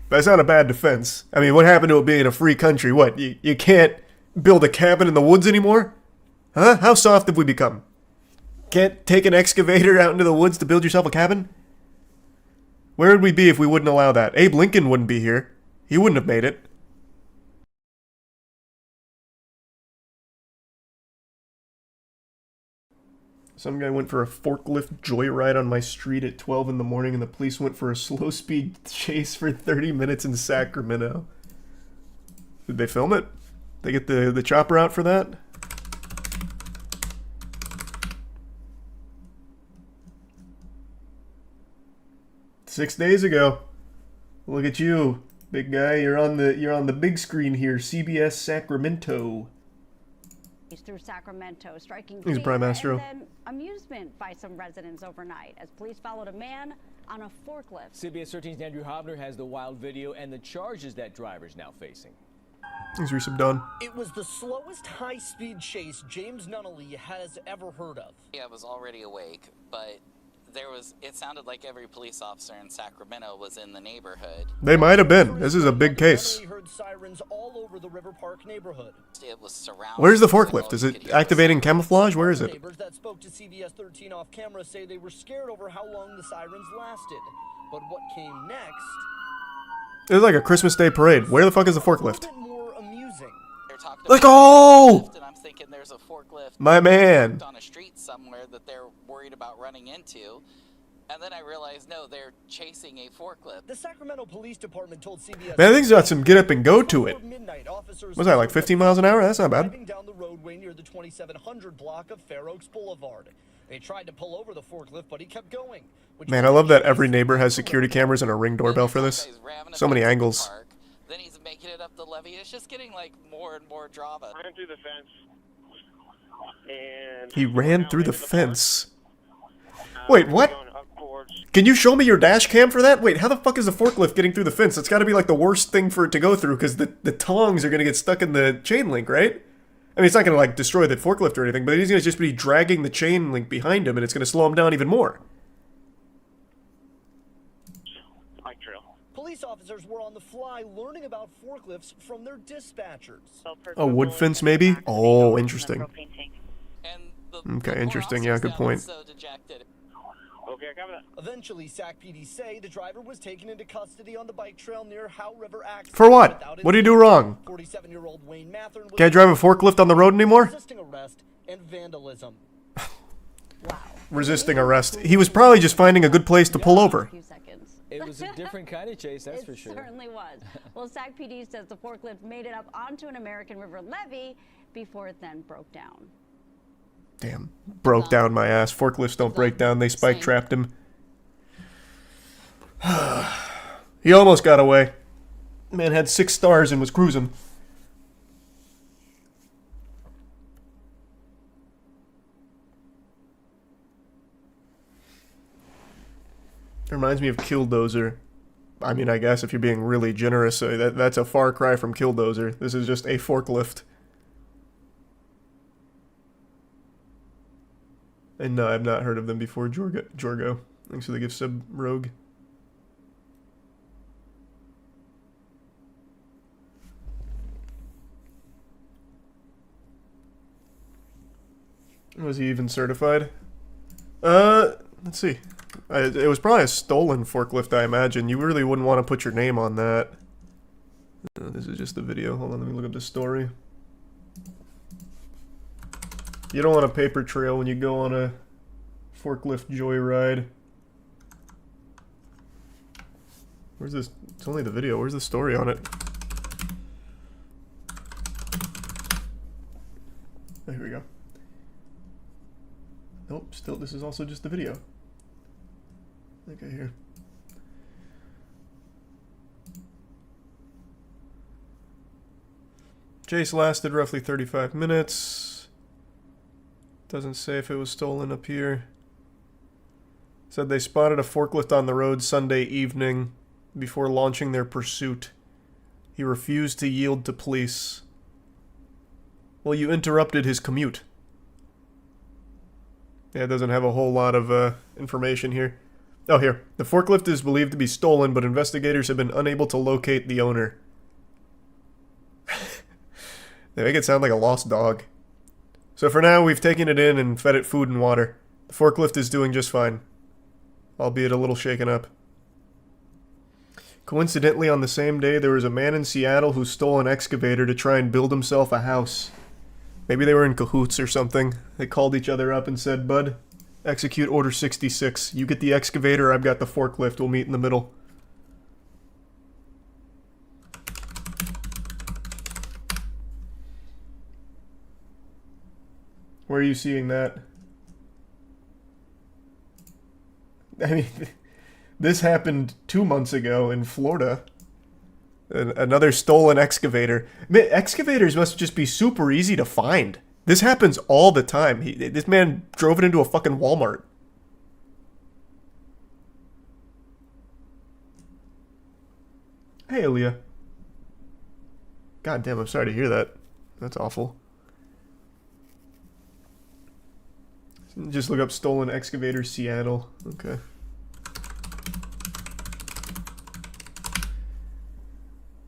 That's not a bad defense. I mean, what happened to it being a free country? What, you can't build a cabin in the woods anymore? Huh? How soft have we become? Can't take an excavator out into the woods to build yourself a cabin? Where would we be if we wouldn't allow that? Abe Lincoln wouldn't be here. He wouldn't have made it. Some guy went for a forklift joyride on my street at 12 in the morning, and the police went for a slow-speed chase for 30 minutes in Sacramento. Did they film it? They get the chopper out for that? "6 days ago. Look at you, big guy. You're on the big screen here. CBS Sacramento." Through Sacramento, striking He's Prime Astro. and then amusement by some residents overnight as police followed a man on a forklift. CBS 13's Andrew Hobner has the wild video and the charges that driver's now facing. Thanks, Resub Don. It was the slowest high-speed chase James Nunnally has ever heard of. Yeah, I was already awake, but it sounded like every police officer in Sacramento was in the neighborhood. They might have been. This is a big case. Nunnally heard sirens all over the River Park neighborhood. It was surrounded. Where's the forklift? Is it activating camouflage? Where is it? Neighbors that spoke to CBS 13 off camera say they were scared over how long the sirens lasted. But what came next? It was like a Christmas Day parade. Where the fuck is the forklift? A bit more amusing. Let's go! And I'm thinking there's a forklift My man. on a street somewhere that they're worried about running into. And then I realized, no, they're chasing a forklift. The Sacramento Police Department told CBS. Man, I think it's got some get up and go to it. Was that like 15 miles an hour? That's not bad. Driving down the roadway near the 2700 block of Fair Oaks Boulevard. They tried to pull over the forklift, but he kept going. Man, I love that every neighbor has security cameras and a Ring doorbell for this. So many angles. Then he's making it up the levee. It's just getting like more and more drama. Ran through the fence. And He ran through the fence. Wait, what? Can you show me your dash cam for that? Wait, how the fuck is a forklift getting through the fence? It's got to be like the worst thing for it to go through because the tongs are going to get stuck in the chain link, right? I mean, it's not going to like destroy the forklift or anything, but he's going to just be dragging the chain link behind him and it's going to slow him down even more. Bike trail. Police officers were on the fly learning about forklifts from their dispatchers. A wood fence, maybe? Oh, interesting. And Okay, interesting. Yeah, good point. So dejected. Okay, I got that. Eventually, Sac PD say the driver was taken into custody on the bike trail near Howe River Access. For what? What did he do wrong? 47-year-old Wayne Mathern was Can't drive a forklift on the road anymore? resisting arrest and vandalism. Resisting arrest. He was probably just finding a good place to pull over. A few seconds. It was a different kind of chase, that's for sure. It certainly was. Well, Sac PD says the forklift made it up onto an American River levee before it then broke down. Damn. Broke down my ass. Forklifts don't break down. They spike trapped him. He almost got away. Man had 6 stars and was cruising. It reminds me of Killdozer. I mean, I guess if you're being really generous, that's a far cry from Killdozer. This is just a forklift. And no, I've not heard of them before. Jorgo. Thanks for the gift sub, Rogue. Was he even certified? Let's see. It was probably a stolen forklift, I imagine. You really wouldn't want to put your name on that. This is just the video. Hold on, let me look up the story. You don't want a paper trail when you go on a forklift joyride. Where's this? It's only the video. Where's the story on it? Oh, here we go. Nope, still, this is also just the video. Okay, here. Chase lasted roughly 35 minutes. Doesn't say if it was stolen up here. Said they spotted a forklift on the road Sunday evening before launching their pursuit. He refused to yield to police. Well, you interrupted his commute. Yeah, it doesn't have a whole lot of information here. Oh, here. The forklift is believed to be stolen, but investigators have been unable to locate the owner. They make it sound like a lost dog. So for now, we've taken it in and fed it food and water. The forklift is doing just fine, albeit a little shaken up. Coincidentally, on the same day, there was a man in Seattle who stole an excavator to try and build himself a house. Maybe they were in cahoots or something. They called each other up and said, "Bud, execute Order 66. You get the excavator, I've got the forklift. We'll meet in the middle." Where are you seeing that? I mean, this happened 2 months ago in Florida. Another stolen excavator. Excavators must just be super easy to find. This happens all the time. This man drove it into a fucking Walmart. Hey, Aaliyah. God damn, I'm sorry to hear that. That's awful. Just look up stolen excavator Seattle. Okay.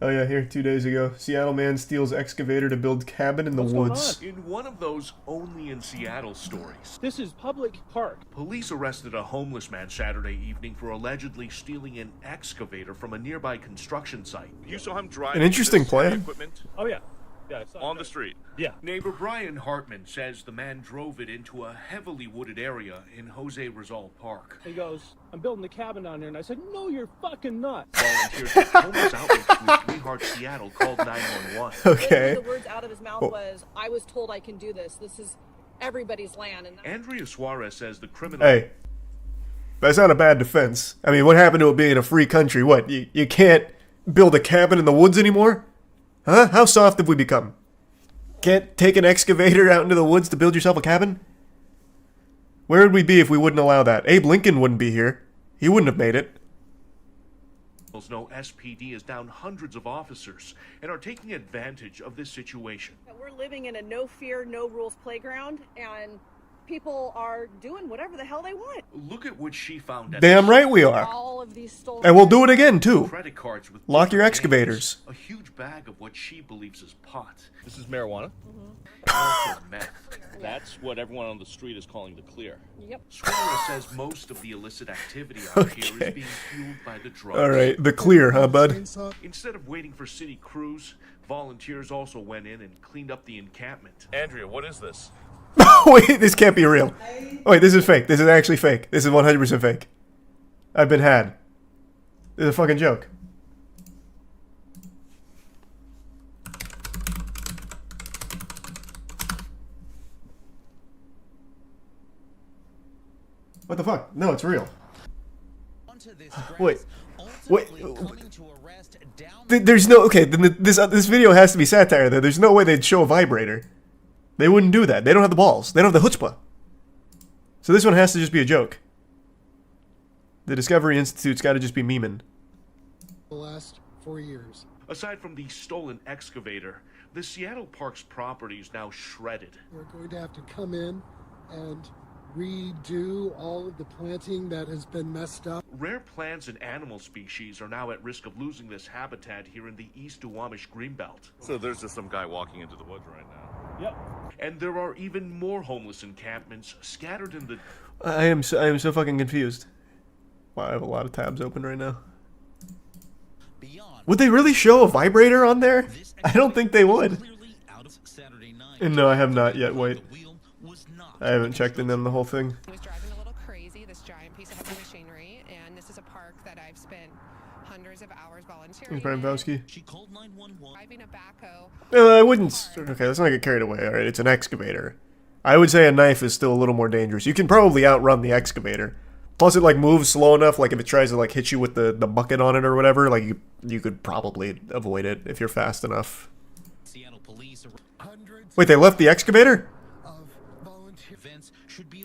Oh yeah, here, 2 days ago. Seattle man steals excavator to build cabin in the woods. In one of those only in Seattle stories, This is public park. police arrested a homeless man Saturday evening for allegedly stealing an excavator from a nearby construction site. You saw him driving An interesting this heavy plan. equipment Oh yeah, yeah. I saw on that. the street. Yeah. Neighbor Brian Hartman says the man drove it into a heavily wooded area in Jose Rizal Park. He goes, "I'm building the cabin down there," and I said, "No, you're fucking not." Volunteers with homeless outreach group We Heart Seattle called 911. Okay. The words out of his mouth was, "I was told I can do this. This is everybody's land." And Andrea Suarez says the criminal... Hey. That's not a bad defense. I mean, what happened to it being a free country? What, you can't build a cabin in the woods anymore? Huh? How soft have we become? Can't take an excavator out into the woods to build yourself a cabin? Where would we be if we wouldn't allow that? Abe Lincoln wouldn't be here. He wouldn't have made it. No, SPD is down hundreds of officers and are taking advantage of this situation. we're living in a no fear, no rules playground, and people are doing whatever the hell they want. Look at what she found at Damn right we are. All of these stolen And we'll do it again, too. credit cards with Lock your different excavators. names, a huge bag of what she believes is pot. This is marijuana. Also meth. That's what everyone on the street is calling the clear. Yep. Suarez says most of the illicit activity out here Okay. is being fueled by the drugs. Alright, the clear, huh, bud? Instead of waiting for city crews, volunteers also went in and cleaned up the encampment. Andrea, what is this? Wait, this can't be real. Oh, wait, this is fake. This is actually fake. This is 100% fake. I've been had. This is a fucking joke. What the fuck? No, it's real. Wait. Wait. There's no... Okay, then this video has to be satire, though. There's no way they'd show a vibrator. They wouldn't do that. They don't have the balls. They don't have the chutzpah. So this one has to just be a joke. The Discovery Institute's got to just be memeing. The last 4 years. Aside from the stolen excavator, the Seattle Parks property is now shredded. We're going to have to come in and redo all of the planting that has been messed up. Rare plants and animal species are now at risk of losing this habitat here in the East Duwamish Greenbelt. So there's just some guy walking into the woods right now. Yep. And there are even more homeless encampments scattered in the... I am so fucking confused. Wow, I have a lot of tabs open right now. Would they really show a vibrator on there? I don't think they would. And no, I have not yet. Wait. I haven't checked in on the whole thing. I was driving a little crazy, this giant piece of heavy machinery, and this is a park that I've spent hundreds of hours volunteering Prime Vowski. She called 911. Driving a backhoe. I wouldn't... Okay, let's not get carried away, alright? It's an excavator. I would say a knife is still a little more dangerous. You can probably outrun the excavator. Plus it, like, moves slow enough, like, if it tries to, like, hit you with the bucket on it or whatever, like, you could probably avoid it if you're fast enough. Wait, they left the excavator?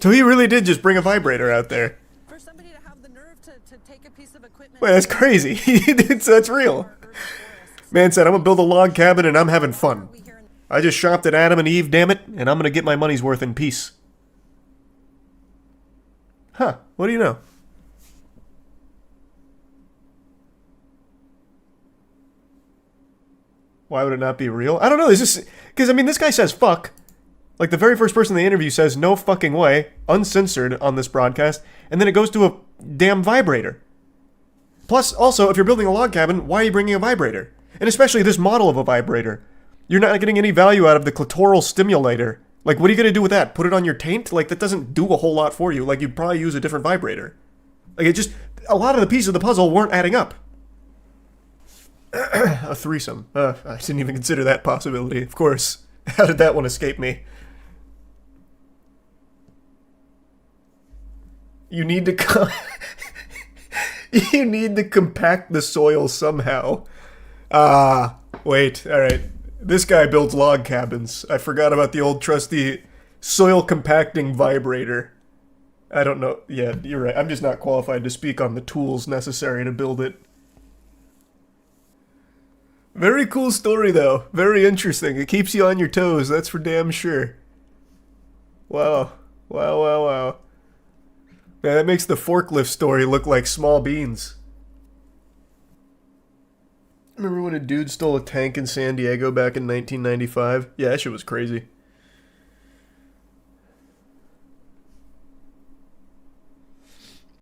So he really did just bring a vibrator out there. For somebody to have the nerve to take a piece of equipment. Wait, that's crazy. That's real. Man said, I'm gonna build a log cabin and I'm having fun. I just shopped at Adam and Eve, damn it, and I'm gonna get my money's worth in peace. Huh, what do you know? Why would it not be real? I don't know. It's just because, I mean, this guy says fuck. Like, the very first person in the interview says no fucking way, uncensored on this broadcast, and then it goes to a damn vibrator. Plus, also, if you're building a log cabin, why are you bringing a vibrator? And especially this model of a vibrator. You're not getting any value out of the clitoral stimulator. Like, what are you going to do with that? Put it on your taint? Like, that doesn't do a whole lot for you. Like, you'd probably use a different vibrator. Like, it just... A lot of the pieces of the puzzle weren't adding up. A threesome. I didn't even consider that possibility, of course. How did that one escape me? You need to you need to compact the soil somehow. Wait, alright. This guy builds log cabins. I forgot about the old trusty soil compacting vibrator. I don't know. Yeah, you're right. I'm just not qualified to speak on the tools necessary to build it. Very cool story, though. Very interesting. It keeps you on your toes, that's for damn sure. Wow. Wow, wow, wow. Man, that makes the forklift story look like small beans. Remember when a dude stole a tank in San Diego back in 1995? Yeah, that shit was crazy.